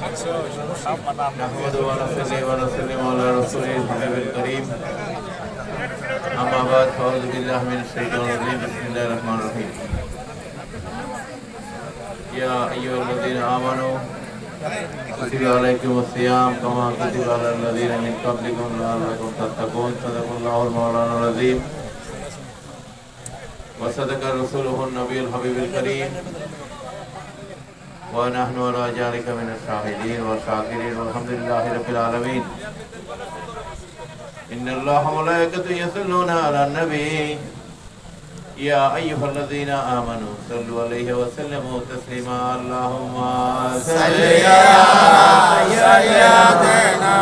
نحمده ونصلي ونسلم على رسوله الحبيب الكريم أما بعد فأعوذ بالله من الشيطان الرجيم بسم الله الرحمن الرحيم يا أيها الذين آمنوا كتب عليكم الصيام كما كتب على الذين من قبلكم لعلكم تتقون صدق الله المولانا العظيم وصدق رسوله النبي الحبيب الكريم ونحن على ذلك من الشاهدين والشاكرين والحمد لله رب العالمين إن الله وملائكته يصلون على النبي يا أيها الذين آمنوا صلوا عليه وسلموا تسليما اللهم صل على سيدنا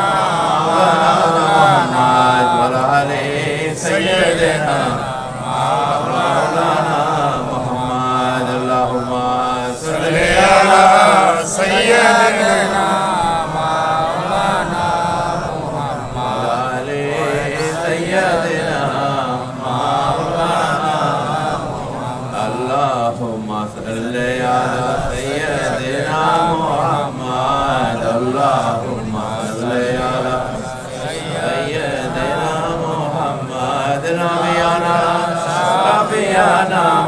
محمد وعلى آل سيدنا مولانا محمد اللهم صل على سيدنا مولانا محمد وعلى آل سيدنا مولانا اللهم صل على سيدنا محمد اللهم صل على سيدنا محمد نبينا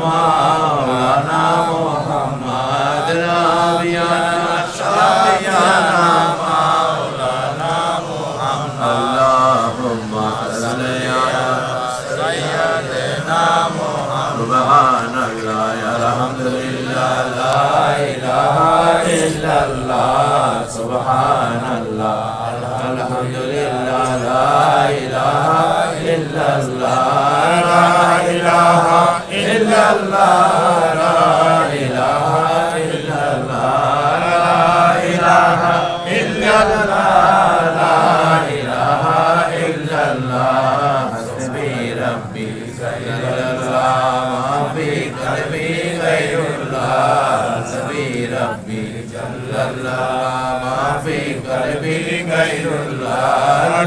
مولانا محمد نبينا شفيعنا مولانا محمد اللهم صل على سيدنا محمد سبحان الله الحمد لله لا إله إلا الله سبحان الله الحمد لله لا إله إلا الله لا إله إلا الله لا إله إلا الله لا إله إلا الله لا إله إلا الله حسبي ربي جل الله ما في قلبي غير الله حسبي ربي جل الله ما في قلبي غير الله